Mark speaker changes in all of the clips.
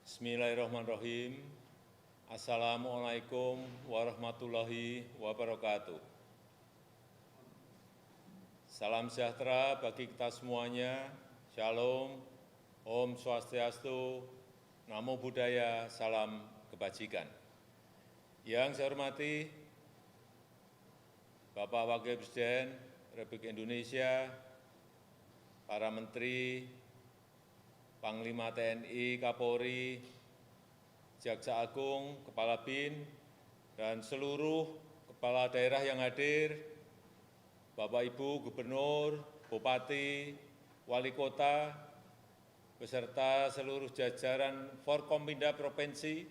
Speaker 1: Bismillahirrahmanirrahim. Assalamualaikum warahmatullahi wabarakatuh. Salam sejahtera bagi kita semuanya. Shalom, Om Swastiastu, Namo Buddhaya, salam kebajikan. Yang saya hormati Bapak Wakil Presiden Republik Indonesia, para Menteri, Panglima TNI, Kapolri, Jaksa Agung, Kepala BIN, dan seluruh kepala daerah yang hadir, Bapak Ibu Gubernur, Bupati, Wali Kota, beserta seluruh jajaran Forkompinda Provinsi,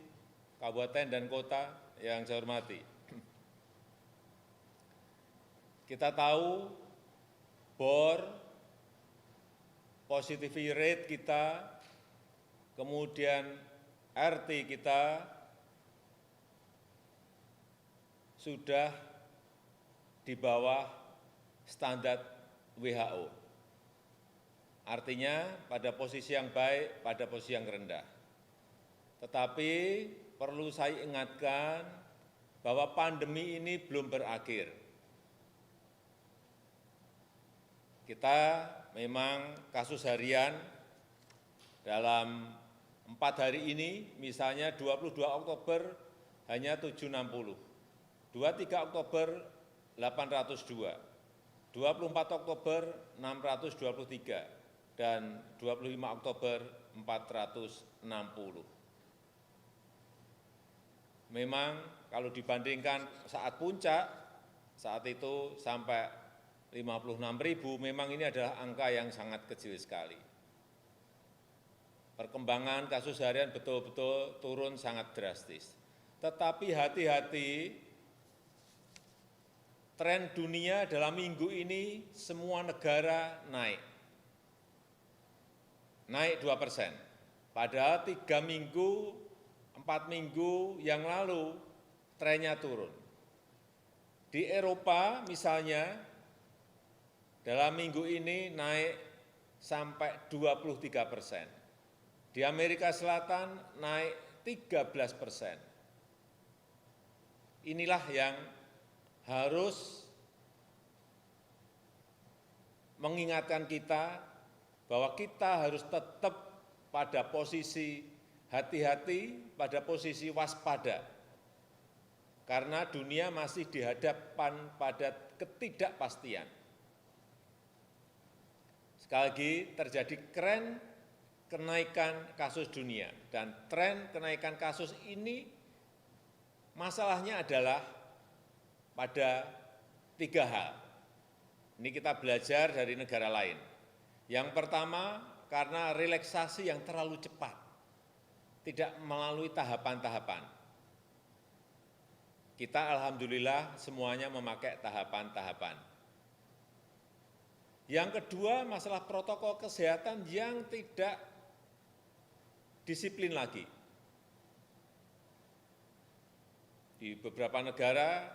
Speaker 1: Kabupaten, dan Kota yang saya hormati. Kita tahu BOR, positivity rate kita, kemudian RT kita sudah di bawah standar WHO. Artinya pada posisi yang baik, pada posisi yang rendah. Tetapi perlu saya ingatkan bahwa pandemi ini belum berakhir. Kita memang kasus harian dalam 4 hari ini, misalnya 22 Oktober hanya 760, 23 Oktober 802, 24 Oktober 623, dan 25 Oktober 460. Memang kalau dibandingkan saat puncak, saat itu sampai 56.000, memang ini adalah angka yang sangat kecil sekali. Perkembangan kasus harian betul-betul turun sangat drastis. Tetapi hati-hati, tren dunia dalam minggu ini semua negara naik. Naik 2%. Padahal 3 minggu, 4 minggu yang lalu trennya turun. Di Eropa misalnya, dalam minggu ini naik sampai 23%. Di Amerika Selatan naik 13%. Inilah yang harus mengingatkan kita bahwa kita harus tetap pada posisi hati-hati, pada posisi waspada. Karena dunia masih dihadapkan pada ketidakpastian. Sekali lagi, terjadi tren kenaikan kasus dunia, dan tren kenaikan kasus ini masalahnya adalah pada 3 hal. Ini kita belajar dari negara lain. Yang pertama, karena relaksasi yang terlalu cepat, tidak melalui tahapan-tahapan. Kita alhamdulillah semuanya memakai tahapan-tahapan. Yang kedua, masalah protokol kesehatan yang tidak disiplin lagi. Di beberapa negara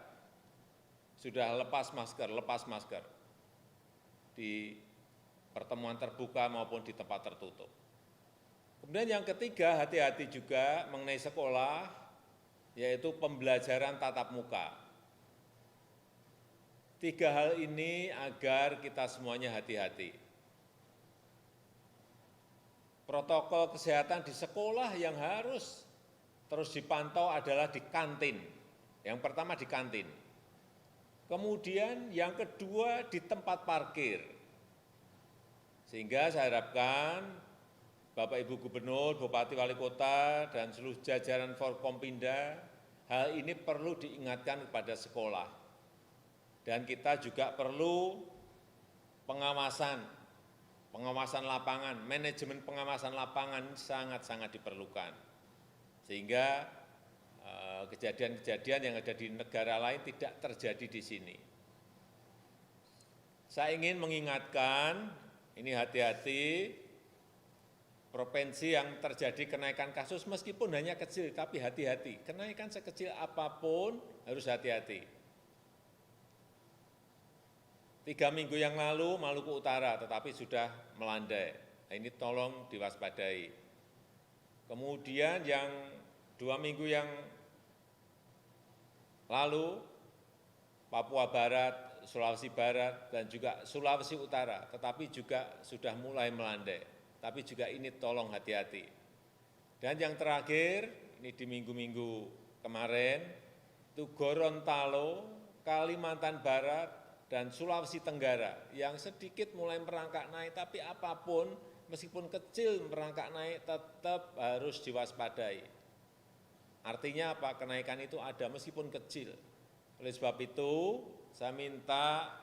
Speaker 1: sudah lepas masker di pertemuan terbuka maupun di tempat tertutup. Kemudian yang ketiga, hati-hati juga mengenai sekolah, yaitu pembelajaran tatap muka. 3 hal ini agar kita semuanya hati-hati. Protokol kesehatan di sekolah yang harus terus dipantau adalah di kantin. Yang pertama di kantin. Kemudian yang kedua di tempat parkir. Sehingga saya harapkan Bapak Ibu Gubernur, Bupati Wali Kota, dan seluruh jajaran Forkompinda, hal ini perlu diingatkan kepada sekolah. Dan kita juga perlu pengawasan lapangan, manajemen pengawasan lapangan sangat-sangat diperlukan. Sehingga kejadian-kejadian yang ada di negara lain tidak terjadi di sini. Saya ingin mengingatkan, ini hati-hati, provinsi yang terjadi kenaikan kasus meskipun hanya kecil, tapi hati-hati. Kenaikan sekecil apapun harus hati-hati. 3 minggu yang lalu Maluku Utara, tetapi sudah melandai. Nah, ini tolong diwaspadai. Kemudian yang 2 minggu yang lalu, Papua Barat, Sulawesi Barat, dan juga Sulawesi Utara, tetapi juga sudah mulai melandai. Tapi juga ini tolong hati-hati. Dan yang terakhir, ini di minggu-minggu kemarin, itu Gorontalo, Kalimantan Barat, dan Sulawesi Tenggara yang sedikit mulai merangkak naik, tapi apapun meskipun kecil merangkak naik tetap harus diwaspadai. Artinya apa? Kenaikan itu ada meskipun kecil. Oleh sebab itu, saya minta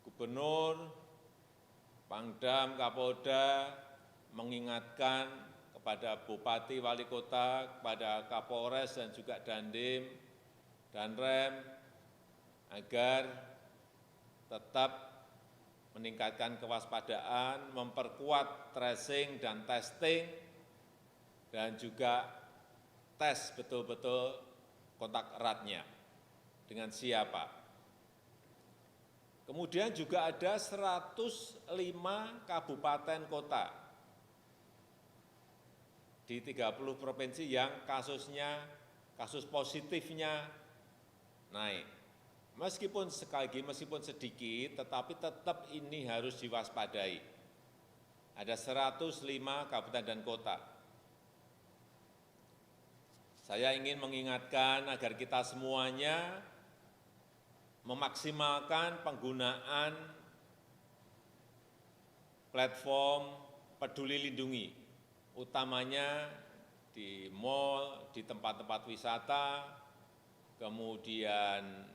Speaker 1: Gubernur, Pangdam, Kapolda mengingatkan kepada Bupati, Wali Kota, kepada Kapolres dan juga Dandim, Danrem, agar tetap meningkatkan kewaspadaan, memperkuat tracing dan testing, dan juga tes betul-betul kontak eratnya dengan siapa. Kemudian juga ada 105 kabupaten kota di 30 provinsi yang kasus positifnya naik. Meskipun sekali lagi, meskipun sedikit, tetapi tetap ini harus diwaspadai. Ada 105 kabupaten dan kota. Saya ingin mengingatkan agar kita semuanya memaksimalkan penggunaan platform Peduli Lindungi, utamanya di mal, di tempat-tempat wisata, kemudian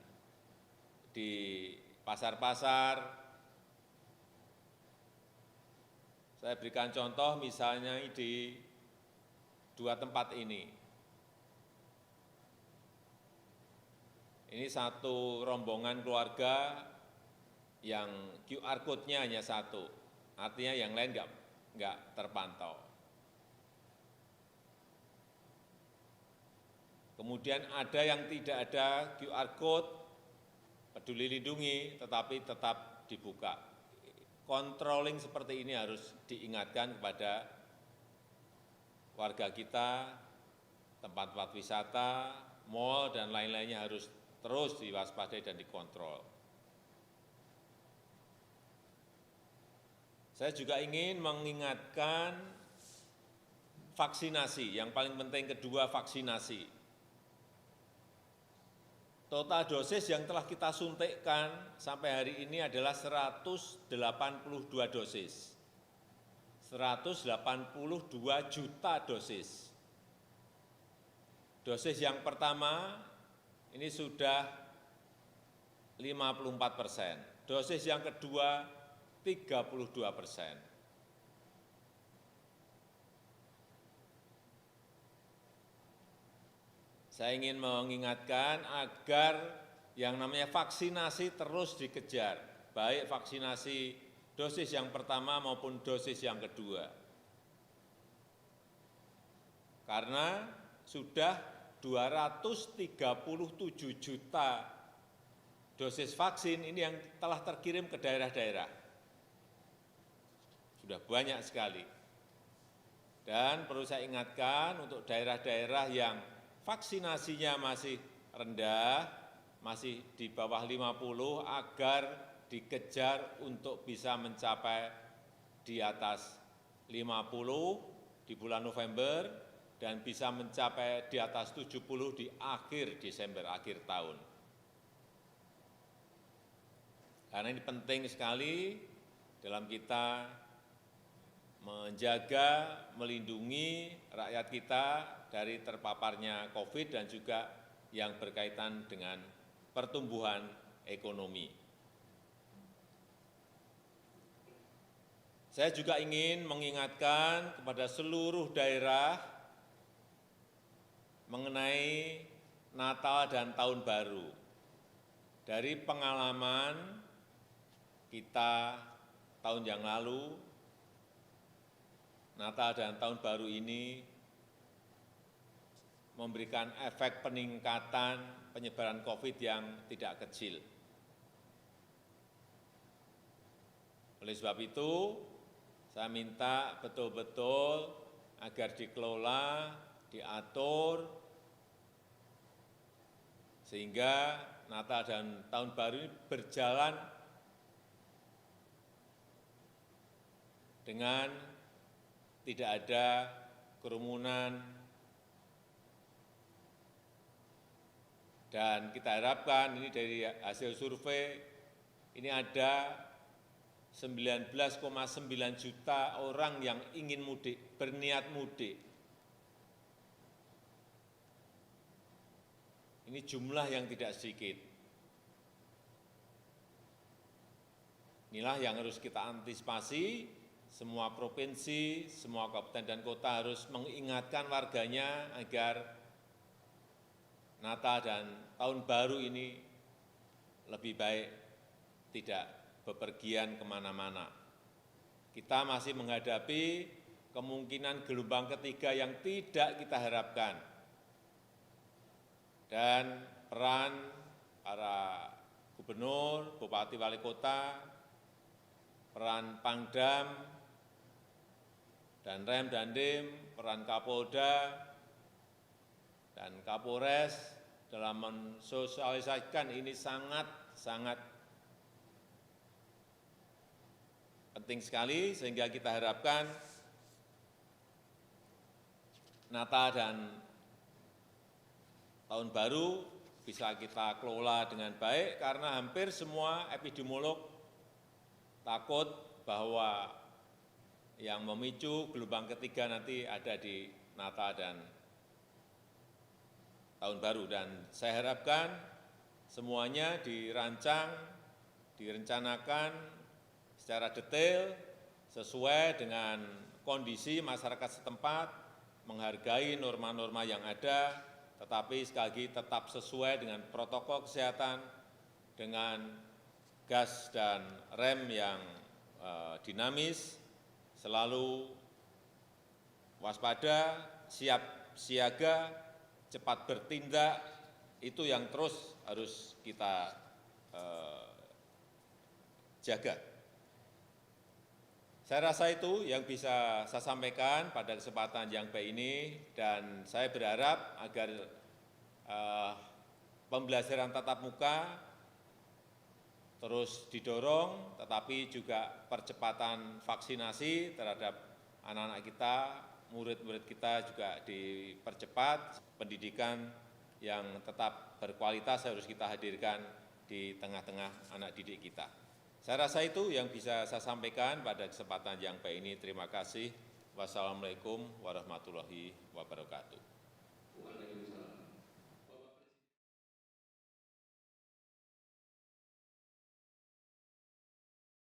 Speaker 1: di pasar-pasar. Saya berikan contoh misalnya di 2 tempat ini. Ini satu rombongan keluarga yang QR code-nya hanya 1, artinya yang lain nggak terpantau. Kemudian ada yang tidak ada QR code Peduli Lindungi, tetapi tetap dibuka. Controlling seperti ini harus diingatkan kepada warga kita, tempat-tempat wisata, mal, dan lain-lainnya harus terus diwaspadai dan dikontrol. Saya juga ingin mengingatkan vaksinasi, yang paling penting kedua vaksinasi. Total dosis yang telah kita suntikkan sampai hari ini adalah 182 dosis. 182 juta dosis. Dosis yang pertama ini sudah 54%, dosis yang kedua 32%. Saya ingin mengingatkan agar yang namanya vaksinasi terus dikejar, baik vaksinasi dosis yang pertama maupun dosis yang kedua. Karena sudah 237 juta dosis vaksin ini yang telah terkirim ke daerah-daerah. Sudah banyak sekali. Dan perlu saya ingatkan untuk daerah-daerah yang vaksinasinya masih rendah, masih di bawah 50, agar dikejar untuk bisa mencapai di atas 50 di bulan November, dan bisa mencapai di atas 70 di akhir Desember, akhir tahun. Karena ini penting sekali dalam kita menjaga, melindungi rakyat kita dari terpaparnya COVID dan juga yang berkaitan dengan pertumbuhan ekonomi. Saya juga ingin mengingatkan kepada seluruh daerah mengenai Natal dan Tahun Baru. Dari pengalaman kita tahun yang lalu, Natal dan Tahun Baru ini memberikan efek peningkatan penyebaran COVID yang tidak kecil. Oleh sebab itu, Saya minta betul-betul agar dikelola, diatur, sehingga Natal dan Tahun Baru ini berjalan dengan tidak ada kerumunan, dan kita harapkan ini dari hasil survei, ini ada 19,9 juta orang yang ingin mudik, berniat mudik. Ini jumlah yang tidak sedikit. Inilah yang harus kita antisipasi, semua provinsi, semua kabupaten dan kota harus mengingatkan warganya agar Natal dan Tahun Baru ini lebih baik tidak bepergian kemana-mana. Kita masih menghadapi kemungkinan gelombang ketiga yang tidak kita harapkan. Dan peran para gubernur, bupati, wali kota, peran Pangdam, dan Rem dan Dim, peran Kapolda, dan Kapolres dalam mensosialisasikan ini sangat penting sekali, sehingga kita harapkan Natal dan Tahun Baru bisa kita kelola dengan baik, karena hampir semua epidemiolog takut bahwa yang memicu gelombang ketiga nanti ada di Natal dan Tahun Baru. Dan saya harapkan semuanya dirancang, direncanakan secara detail, sesuai dengan kondisi masyarakat setempat, menghargai norma-norma yang ada, tetapi sekali lagi tetap sesuai dengan protokol kesehatan, dengan gas dan rem yang dinamis, selalu waspada, siap siaga, cepat bertindak, itu yang terus harus kita jaga. Saya rasa itu yang bisa saya sampaikan pada kesempatan yang baik ini, dan saya berharap agar pembelajaran tatap muka terus didorong, tetapi juga percepatan vaksinasi terhadap anak-anak kita, murid-murid kita juga dipercepat, pendidikan yang tetap berkualitas harus kita hadirkan di tengah-tengah anak didik kita. Saya rasa itu yang bisa saya sampaikan pada kesempatan yang baik ini. Terima kasih. Wassalamu'alaikum warahmatullahi wabarakatuh.